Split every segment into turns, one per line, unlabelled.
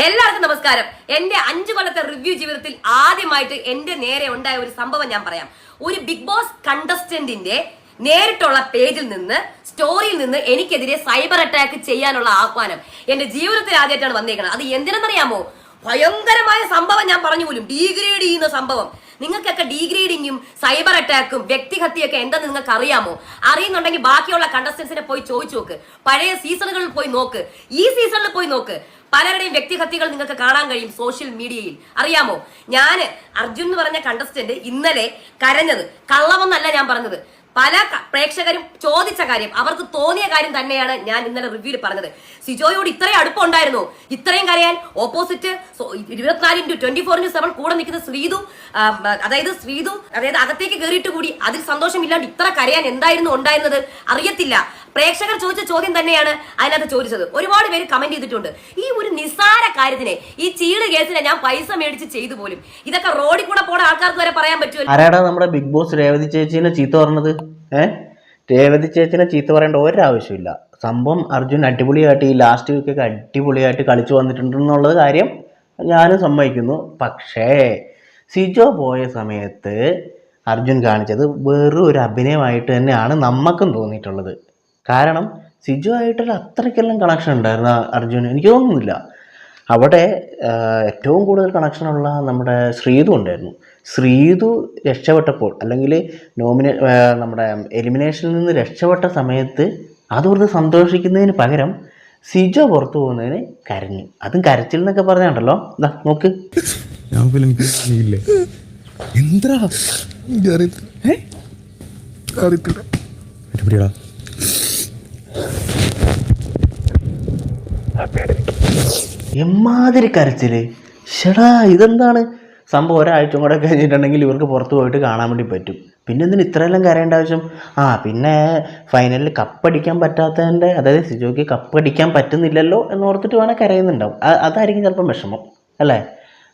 എല്ലാവർക്കും നമസ്കാരം. എന്റെ 5 കൊല്ലത്തെ റിവ്യൂ ജീവിതത്തിൽ ആദ്യമായിട്ട് എന്റെ നേരെ ഉണ്ടായ ഒരു സംഭവം ഞാൻ പറയാം. ഒരു ബിഗ് ബോസ് കണ്ടസ്റ്റന്റിന്റെ നേരിട്ടുള്ള പേജിൽ നിന്ന് സ്റ്റോറിയിൽ നിന്ന് എനിക്കെതിരെ സൈബർ അറ്റാക്ക് ചെയ്യാനുള്ള ആഹ്വാനം എന്റെ ജീവിതത്തിൽ ആദ്യമായിട്ടാണ് വന്നേക്കുന്നത്. അത് എന്തിനെന്നറിയാമോ? ഭയങ്കരമായ സംഭവം ഞാൻ പറഞ്ഞു പോലും. ഡീഗ്രേഡ് ചെയ്യുന്ന സംഭവം. നിങ്ങൾക്കൊക്കെ ഡീഗ്രേഡിങ്ങും സൈബർ അറ്റാക്കും വ്യക്തിഹത്യയൊക്കെ എന്താണെന്ന് നിങ്ങൾക്ക് അറിയാമോ? അറിയുന്നുണ്ടെങ്കിൽ ബാക്കിയുള്ള കണ്ടസ്റ്റൻസിനെ പോയി ചോദിച്ചു നോക്ക്. പഴയ സീസണുകളിൽ പോയി നോക്ക്. ഈ സീസണിൽ പോയി നോക്ക്. പലരുടെയും വ്യക്തിഹത്യകൾ നിങ്ങൾക്ക് കാണാൻ കഴിയും സോഷ്യൽ മീഡിയയിൽ. അറിയാമോ, ഞാന് അർജുൻ എന്ന് പറഞ്ഞ കണ്ടസ്റ്റന്റ് ഇന്നലെ കരഞ്ഞത് കള്ളമെന്നല്ല ഞാൻ പറഞ്ഞത്. പല പ്രേക്ഷകരും ചോദിച്ച കാര്യം, അവർക്ക് തോന്നിയ കാര്യം തന്നെയാണ് ഞാൻ ഇന്നലെ റിവ്യൂവിൽ പറഞ്ഞത്. സിജോയോട് ഇത്രയും അടുപ്പം ഉണ്ടായിരുന്നു, ഇത്രയും കരയാൻ ഓപ്പോസിറ്റ് 24x24/7 കൂടെ നിൽക്കുന്ന ശ്രീതു, അതായത് അകത്തേക്ക് കയറിയിട്ട് കൂടി അതിൽ സന്തോഷമില്ലാണ്ട് ഇത്ര കരയാൻ എന്തായിരുന്നു ഉണ്ടായിരുന്നത് അറിയത്തില്ല. പ്രേക്ഷകർ ചോദിച്ച ചോദ്യം തന്നെയാണ് അതിനകത്ത് ചോദിച്ചത്. ഒരുപാട് പേര് കമന്റ് ചെയ്തിട്ടുണ്ട്. ഈ ഒരു നിസ്സാര കാര്യത്തിനെ, ഈ ചീട് കേസിനെ ഞാൻ പൈസ മേടിച്ച് ചെയ്തു പോലും. ഇതൊക്കെ റോഡിൽ കൂടെ പോണ ആൾക്കാർക്ക് വരെ പറയാൻ പറ്റുമല്ലോ.
ആരാടാ നമ്മുടെ ബിഗ് ബോസ് രേവതി ചേച്ചീനെ ചീത്ത പറഞ്ഞത്? രേവതി ചേച്ചിനെ ചീത്ത പറയേണ്ട ഒരാവശ്യമില്ല. സംഭവം അർജുൻ അടിപൊളിയായിട്ട് ഈ ലാസ്റ്റ് വീക്കൊക്കെ അടിപൊളിയായിട്ട് കളിച്ചു വന്നിട്ടുണ്ടെന്നുള്ളത് കാര്യം ഞാനും സമ്മതിക്കുന്നു. പക്ഷേ സിജോ പോയ സമയത്ത് അർജുൻ കാണിച്ചത് വെറും ഒരു അഭിനയമായിട്ട് തന്നെയാണ് നമുക്കും തോന്നിയിട്ടുള്ളത്. കാരണം സിജോ ആയിട്ടുള്ള അത്രയ്ക്കെല്ലാം കണക്ഷൻ ഉണ്ടായിരുന്നു അർജുന്, എനിക്ക് തോന്നുന്നില്ല. അവിടെ ഏറ്റവും കൂടുതൽ കണക്ഷനുള്ള നമ്മുടെ ശ്രീതു ഉണ്ടായിരുന്നു. ശ്രീതു രക്ഷപ്പെട്ടപ്പോൾ, അല്ലെങ്കിൽ നമ്മുടെ എലിമിനേഷനിൽ നിന്ന് രക്ഷപ്പെട്ട സമയത്ത് അതോർത്ത് സന്തോഷിക്കുന്നതിന് പകരം സിജോ പുറത്തു പോകുന്നതിന് കരഞ്ഞു. അതും കരച്ചിൽ എന്നൊക്കെ പറഞ്ഞുണ്ടല്ലോ. നോക്ക്, എമ്മാതിരി കരച്ചില്. ഷടാ, ഇതെന്താണ് സംഭവം? ഒരാഴ്ച കൂടെ കഴിഞ്ഞിട്ടുണ്ടെങ്കിൽ ഇവർക്ക് പുറത്ത് പോയിട്ട് കാണാൻ വേണ്ടി പറ്റും. പിന്നെ എന്തിന് ഇത്രയെല്ലാം കരയേണ്ട ആവശ്യം? പിന്നെ ഫൈനലിൽ കപ്പടിക്കാൻ പറ്റാത്തതിൻ്റെ, അതായത് സിജോയ്ക്ക് കപ്പടിക്കാൻ പറ്റുന്നില്ലല്ലോ എന്നോർത്തിട്ട് വേണേൽ കരയുന്നുണ്ടാവും. അതായിരിക്കും ചിലപ്പം വിഷമം, അല്ലേ?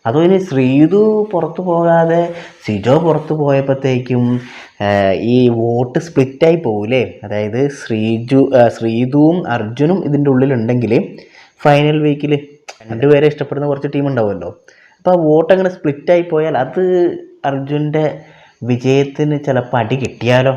അതോ ഇനി ശ്രീതു പുറത്തു പോകാതെ സിജോ പുറത്തു പോയപ്പോഴത്തേക്കും ഈ വോട്ട് സ്പ്ലിറ്റായി പോകൂലേ? അതായത് ശ്രീതുവും അർജുനും ഇതിൻ്റെ ഉള്ളിലുണ്ടെങ്കിൽ ഫൈനൽ വീക്കിൽ രണ്ടുപേരെ ഇഷ്ടപ്പെടുന്ന കുറച്ച് ടീം ഉണ്ടാവുമല്ലോ. അപ്പോൾ ആ വോട്ട് അങ്ങനെ സ്പ്ലിറ്റായി പോയാൽ അത് അർജുൻ്റെ വിജയത്തിന് ചിലപ്പോൾ അടി കിട്ടിയാലോ.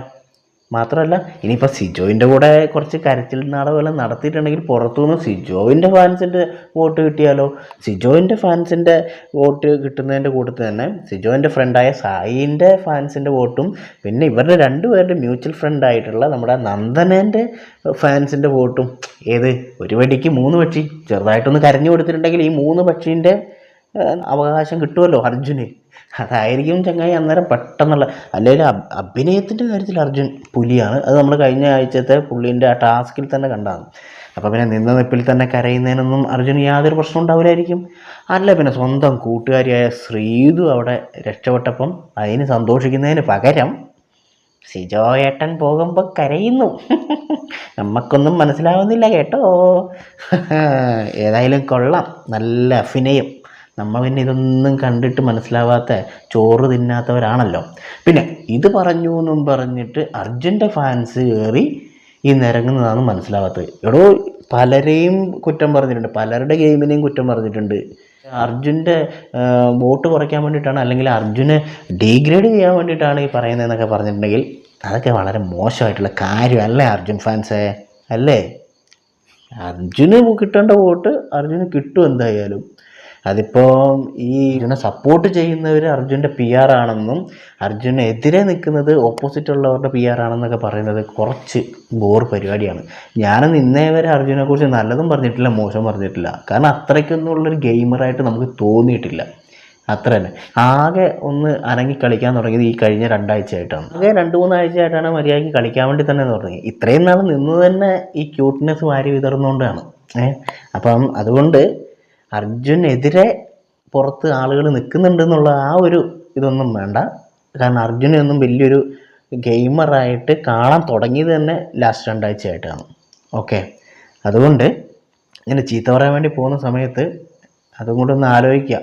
മാത്രമല്ല, ഇനിയിപ്പോൾ സിജോയിൻ്റെ കൂടെ കുറച്ച് കരച്ചിൽ നാടകമെല്ലാം നടത്തിയിട്ടുണ്ടെങ്കിൽ പുറത്തുനിന്ന് സിജോവിൻ്റെ ഫാൻസിൻ്റെ വോട്ട് കിട്ടിയാലോ. സിജോയിൻ്റെ ഫാൻസിൻ്റെ വോട്ട് കിട്ടുന്നതിൻ്റെ കൂട്ടത്തിൽ തന്നെ സിജോയിൻ്റെ ഫ്രണ്ടായ സായിൻ്റെ ഫാൻസിൻ്റെ വോട്ടും, പിന്നെ ഇവരുടെ രണ്ടുപേരുടെ മ്യൂച്വൽ ഫ്രണ്ടായിട്ടുള്ള നമ്മുടെ നന്ദനൻ്റെ ഫാൻസിൻ്റെ വോട്ടും, ഒരു വെടിക്ക് 3 പക്ഷി ചെറുതായിട്ടൊന്ന് കരഞ്ഞു കൊടുത്തിട്ടുണ്ടെങ്കിൽ ഈ 3 പക്ഷീൻ്റെ അവകാശം കിട്ടുമല്ലോ അർജുന്. അതായിരിക്കും ചങ്ങായി അന്നേരം പെട്ടെന്നുള്ള. അല്ലെങ്കിൽ അഭിനയത്തിൻ്റെ കാര്യത്തിൽ അർജുൻ പുലിയാണ്. അത് നമ്മൾ കഴിഞ്ഞ ആഴ്ചത്തെ പുള്ളീൻ്റെ ആ ടാസ്കിൽ തന്നെ കണ്ടതാണ്. അപ്പോൾ പിന്നെ നിന്ന നിപ്പിൽ തന്നെ കരയുന്നതിനൊന്നും അർജുന് യാതൊരു പ്രശ്നം ഉണ്ടാവില്ലായിരിക്കും. അല്ല, പിന്നെ സ്വന്തം കൂട്ടുകാരിയായ ശ്രീതു അവിടെ രക്ഷപ്പെട്ടപ്പം അതിന് സന്തോഷിക്കുന്നതിന് പകരം സിജോ ഏട്ടൻ പോകുമ്പോൾ കരയുന്നു. നമുക്കൊന്നും മനസ്സിലാവുന്നില്ല കേട്ടോ. ഏതായാലും കൊള്ളാം, നല്ല അഭിനയം. നമ്മൾ പിന്നെ ഇതൊന്നും കണ്ടിട്ട് മനസ്സിലാവാത്ത ചോറ് തിന്നാത്തവരാണല്ലോ. പിന്നെ ഇത് പറഞ്ഞു എന്നും പറഞ്ഞിട്ട് അർജുൻ്റെ ഫാൻസ് കയറി ഈ നിരങ്ങുന്നതാണ് മനസ്സിലാവാത്തത്. പലരെയും കുറ്റം പറഞ്ഞിട്ടുണ്ട്, പലരുടെ ഗെയിമിനെയും കുറ്റം പറഞ്ഞിട്ടുണ്ട്. അർജുൻ്റെ വോട്ട് കുറയ്ക്കാൻ വേണ്ടിയിട്ടാണ്, അല്ലെങ്കിൽ അർജുനെ ഡീഗ്രേഡ് ചെയ്യാൻ വേണ്ടിയിട്ടാണ് ഈ പറയുന്നതെന്നൊക്കെ പറഞ്ഞിട്ടുണ്ടെങ്കിൽ അതൊക്കെ വളരെ മോശമായിട്ടുള്ള കാര്യമല്ലേ അർജുൻ ഫാൻസേ, അല്ലേ? അർജുന് കിട്ടേണ്ട വോട്ട് അർജുന് കിട്ടും എന്തായാലും. അതിപ്പോൾ ഈ അർജുനെ സപ്പോർട്ട് ചെയ്യുന്നവർ അർജുൻ്റെ PR ആണെന്നും അർജുനെതിരെ നിൽക്കുന്നത് ഓപ്പോസിറ്റ് ഉള്ളവരുടെ PR ആണെന്നൊക്കെ പറയുന്നത് കുറച്ച് ബോർ പരിപാടിയാണ്. ഞാനൊന്നും ഇന്നേ വരെ അർജുനെക്കുറിച്ച് നല്ലതും പറഞ്ഞിട്ടില്ല, മോശം പറഞ്ഞിട്ടില്ല. കാരണം അത്രയ്ക്കൊന്നുമുള്ളൊരു ഗെയിമറായിട്ട് നമുക്ക് തോന്നിയിട്ടില്ല. അത്ര തന്നെ. ആകെ ഒന്ന് അനങ്ങി കളിക്കാൻ തുടങ്ങിയത് ഈ കഴിഞ്ഞ 2 ആഴ്ചയായിട്ടാണ്. ആകെ 2-3 ആഴ്ചയായിട്ടാണ് മര്യാദയ്ക്ക് കളിക്കാൻ വേണ്ടി തന്നെ തുടങ്ങി. ഇത്രയും നാൾ നിന്ന് തന്നെ ഈ ക്യൂട്ട്നെസ് വാരി വിതർന്നുകൊണ്ടാണ്. അപ്പം അതുകൊണ്ട് അർജുനെതിരെ പുറത്ത് ആളുകൾ നിൽക്കുന്നുണ്ടെന്നുള്ള ആ ഒരു ഇതൊന്നും വേണ്ട. കാരണം അർജുനൊന്നും വലിയൊരു ഗെയിമറായിട്ട് കാണാൻ തുടങ്ങിയത് തന്നെ ലാസ്റ്റ് 2 ആഴ്ചയായിട്ടാണ്. ഓക്കെ, അതുകൊണ്ട് ഇങ്ങനെ ചീത്ത പറയാൻ വേണ്ടി പോകുന്ന സമയത്ത് അതും കൂടെ ഒന്ന് ആലോചിക്കുക.